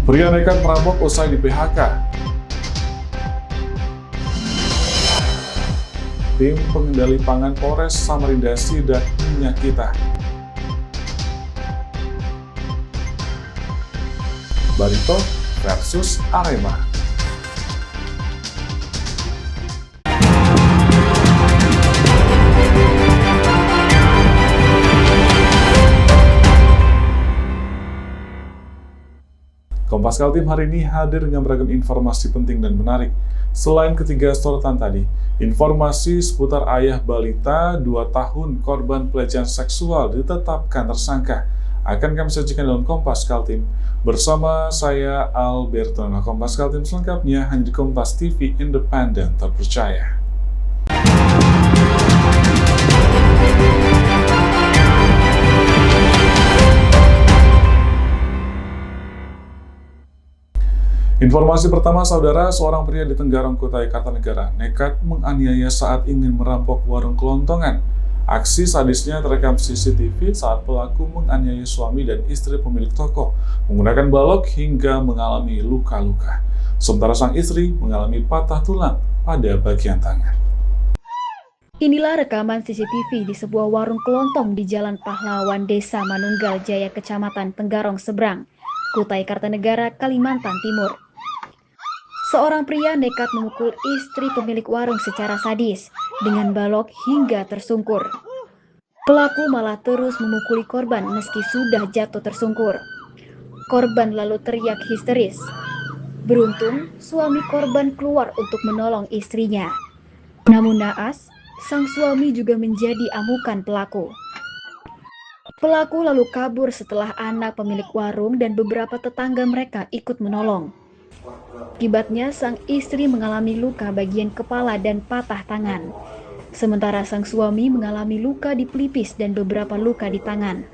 Pria nekat merampok usai di PHK. Tim pengendali pangan Polres Samarinda sidak minyak kita. Barito versus Arema. Kompas Kaltim hari ini hadir dengan beragam informasi penting dan menarik. Selain ketiga sorotan tadi, informasi seputar ayah balita 2 tahun korban pelecehan seksual ditetapkan tersangka akan kami sajikan dalam Kompas Kaltim. Bersama saya Alberto. Kompas Kaltim selengkapnya hanya di Kompas TV Independen terpercaya. Informasi pertama, saudara, seorang pria di Tenggarong, Kutai Kartanegara nekat menganiaya saat ingin merampok warung kelontongan. Aksi sadisnya terekam CCTV saat pelaku menganiaya suami dan istri pemilik toko menggunakan balok hingga mengalami luka-luka. Sementara sang istri mengalami patah tulang pada bagian tangan. Inilah rekaman CCTV di sebuah warung kelontong di Jalan Pahlawan, Desa Manunggal Jaya, Kecamatan Tenggarong Seberang, Kutai Kartanegara, Kalimantan Timur. Seorang pria nekat memukul istri pemilik warung secara sadis dengan balok hingga tersungkur. Pelaku malah terus memukuli korban meski sudah jatuh tersungkur. Korban lalu teriak histeris. Beruntung, suami korban keluar untuk menolong istrinya. Namun naas, sang suami juga menjadi amukan pelaku. Pelaku lalu kabur setelah anak pemilik warung dan beberapa tetangga mereka ikut menolong. Akibatnya, sang istri mengalami luka bagian kepala dan patah tangan. Sementara sang suami mengalami luka di pelipis dan beberapa luka di tangan.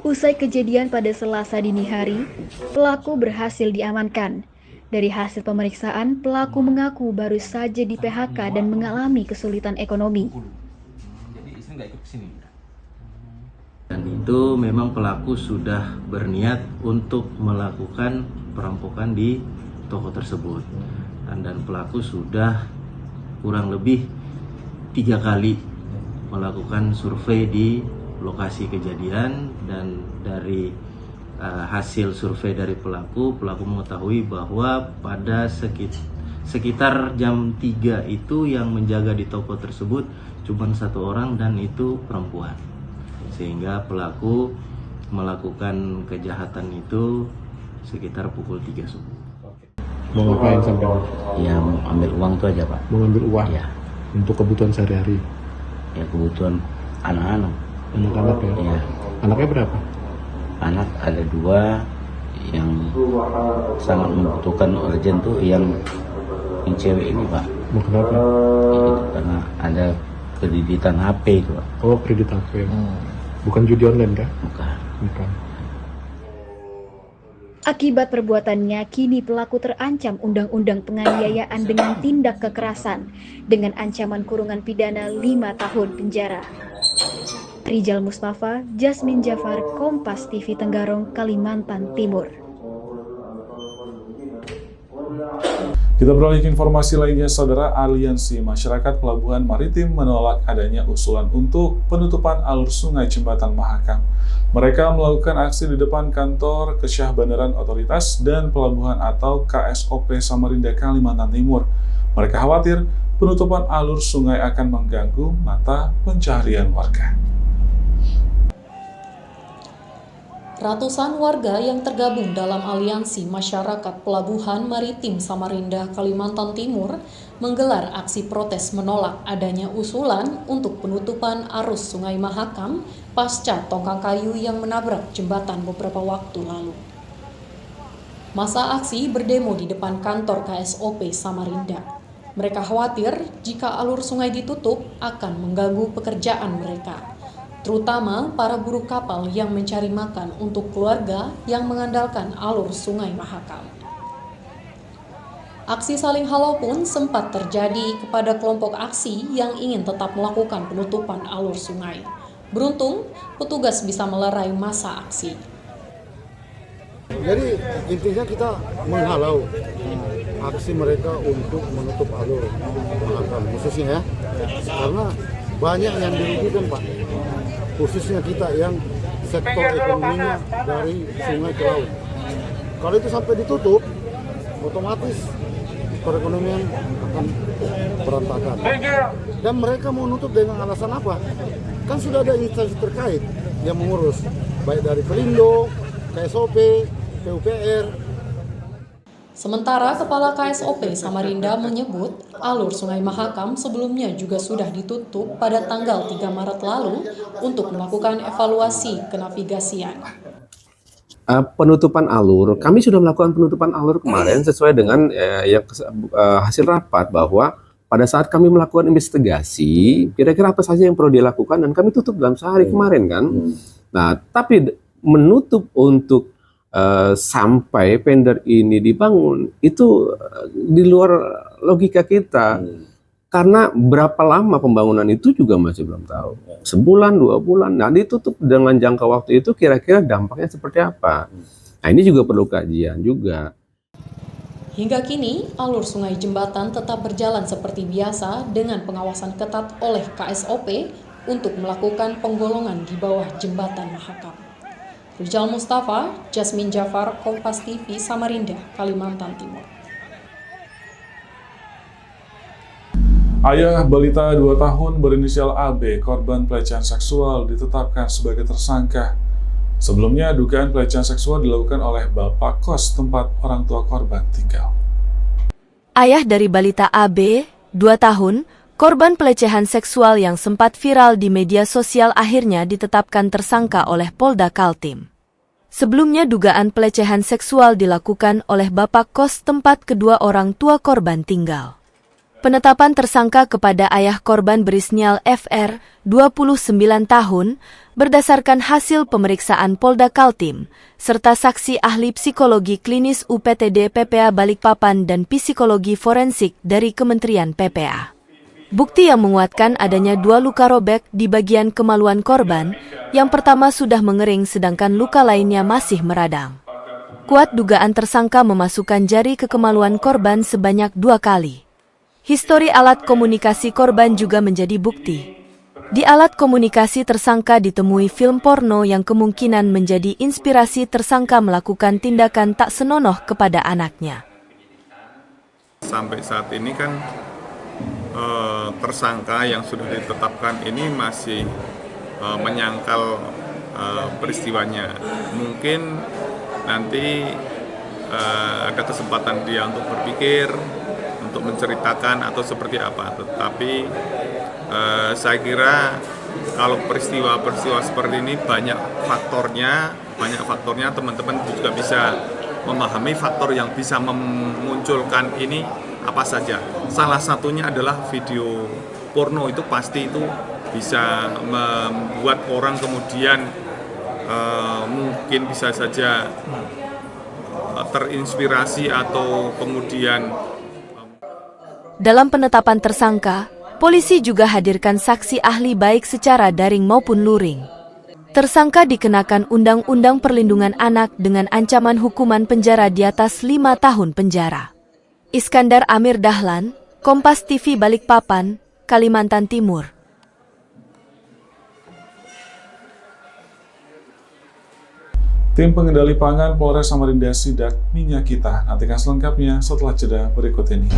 Usai kejadian pada Selasa dini hari, pelaku berhasil diamankan. Dari hasil pemeriksaan, pelaku mengaku baru saja di PHK dan mengalami kesulitan ekonomi. Dan itu memang pelaku sudah berniat untuk melakukan perampokan di toko tersebut. Dan pelaku sudah kurang lebih 3 kali melakukan survei di lokasi kejadian, dan dari hasil survei dari pelaku mengetahui bahwa pada sekitar jam 3 itu yang menjaga di toko tersebut cuma 1 orang dan itu perempuan. Sehingga pelaku melakukan kejahatan itu sekitar pukul 3 subuh. Mau ngapain sampai? Ya, mau ambil uang itu aja, Pak. Mau ngambil uang? Ya. Untuk kebutuhan sehari-hari? Ya, kebutuhan anak-anak. Anak-anak ya? Ya. Anaknya berapa? Anak ada 2 yang sangat membutuhkan urgent tuh yang cewek ini, Pak. Mau kenapa? Itu karena ada kreditan HP itu, Pak. Oh, kredit HP. Bukan judi online kah? Bukan. Akibat perbuatannya, kini pelaku terancam undang-undang penganiayaan dengan tindak kekerasan dengan ancaman kurungan pidana 5 tahun penjara. Rijal Mustafa, Jasmine Jafar, Kompas TV Tenggarong, Kalimantan Timur. Kita beralih ke informasi lainnya, saudara. Aliansi Masyarakat Pelabuhan Maritim menolak adanya usulan untuk penutupan alur sungai Jembatan Mahakam. Mereka melakukan aksi di depan kantor Kesyah Bandaran Otoritas dan Pelabuhan atau KSOP Samarinda, Kalimantan Timur. Mereka khawatir penutupan alur sungai akan mengganggu mata pencaharian warga. Ratusan warga yang tergabung dalam Aliansi Masyarakat Pelabuhan Maritim Samarinda, Kalimantan Timur menggelar aksi protes menolak adanya usulan untuk penutupan arus Sungai Mahakam pasca tongkang kayu yang menabrak jembatan beberapa waktu lalu. Masa aksi berdemo di depan kantor KSOP Samarinda. Mereka khawatir jika alur sungai ditutup akan mengganggu pekerjaan mereka, terutama para buruh kapal yang mencari makan untuk keluarga yang mengandalkan alur Sungai Mahakam. Aksi saling halau pun sempat terjadi kepada kelompok aksi yang ingin tetap melakukan penutupan alur sungai. Beruntung, petugas bisa melerai massa aksi. Jadi intinya kita menghalau aksi mereka untuk menutup alur Mahakam khususnya ya, karena banyak yang dirugikan Pak, khususnya kita yang sektor ekonominya dari sungai ke laut. Kalau itu sampai ditutup, otomatis perekonomian akan berantakan. Dan mereka mau nutup dengan alasan apa? Kan sudah ada instansi terkait yang mengurus, baik dari Pelindo, KSOP, PUPR. Sementara Kepala KSOP Samarinda menyebut alur Sungai Mahakam sebelumnya juga sudah ditutup pada tanggal 3 Maret lalu untuk melakukan evaluasi kenavigasian. Penutupan alur, kami sudah melakukan penutupan alur kemarin sesuai dengan hasil rapat bahwa pada saat kami melakukan investigasi, kira-kira apa saja yang perlu dilakukan dan kami tutup dalam sehari kemarin kan. Nah, tapi menutup untuk sampai vendor ini dibangun itu di luar logika kita. Karena berapa lama pembangunan itu juga masih belum tahu. Sebulan, 2 bulan, nah ditutup dengan jangka waktu itu kira-kira dampaknya seperti apa. Nah ini juga perlu kajian juga. Hingga kini, alur sungai jembatan tetap berjalan seperti biasa dengan pengawasan ketat oleh KSOP untuk melakukan penggolongan di bawah jembatan Mahakam. Rizal Mustafa, Jasmine Jafar, Kompas TV, Samarinda, Kalimantan Timur. Ayah balita 2 tahun berinisial AB, korban pelecehan seksual, ditetapkan sebagai tersangka. Sebelumnya, dugaan pelecehan seksual dilakukan oleh bapak kos tempat orang tua korban tinggal. Ayah dari balita AB, 2 tahun, korban pelecehan seksual yang sempat viral di media sosial akhirnya ditetapkan tersangka oleh Polda Kaltim. Sebelumnya, dugaan pelecehan seksual dilakukan oleh bapak kos tempat kedua orang tua korban tinggal. Penetapan tersangka kepada ayah korban berinisial FR, 29 tahun, berdasarkan hasil pemeriksaan Polda Kaltim, serta saksi ahli psikologi klinis UPTD PPA Balikpapan dan psikologi forensik dari Kementerian PPA. Bukti yang menguatkan adanya 2 luka robek di bagian kemaluan korban, yang pertama sudah mengering sedangkan luka lainnya masih meradang. Kuat dugaan tersangka memasukkan jari ke kemaluan korban sebanyak 2 kali. Histori alat komunikasi korban juga menjadi bukti. Di alat komunikasi tersangka ditemui film porno yang kemungkinan menjadi inspirasi tersangka melakukan tindakan tak senonoh kepada anaknya. Sampai saat ini kan tersangka yang sudah ditetapkan ini masih menyangkal peristiwanya. Mungkin nanti ada kesempatan dia untuk berpikir, untuk menceritakan atau seperti apa. Tetapi saya kira kalau peristiwa-peristiwa seperti ini banyak faktornya teman-teman juga bisa memahami faktor yang bisa memunculkan ini apa saja. Salah satunya adalah video porno, itu pasti itu bisa membuat orang kemudian mungkin bisa saja terinspirasi atau kemudian. Dalam penetapan tersangka, polisi juga hadirkan saksi ahli baik secara daring maupun luring. Tersangka dikenakan Undang-Undang Perlindungan Anak dengan ancaman hukuman penjara di atas 5 tahun penjara. Iskandar Amir Dahlan, Kompas TV Balikpapan, Kalimantan Timur. Tim Pengendali Pangan Polres Samarinda sidak minyak kita. Nantikan selengkapnya setelah jeda berikut ini.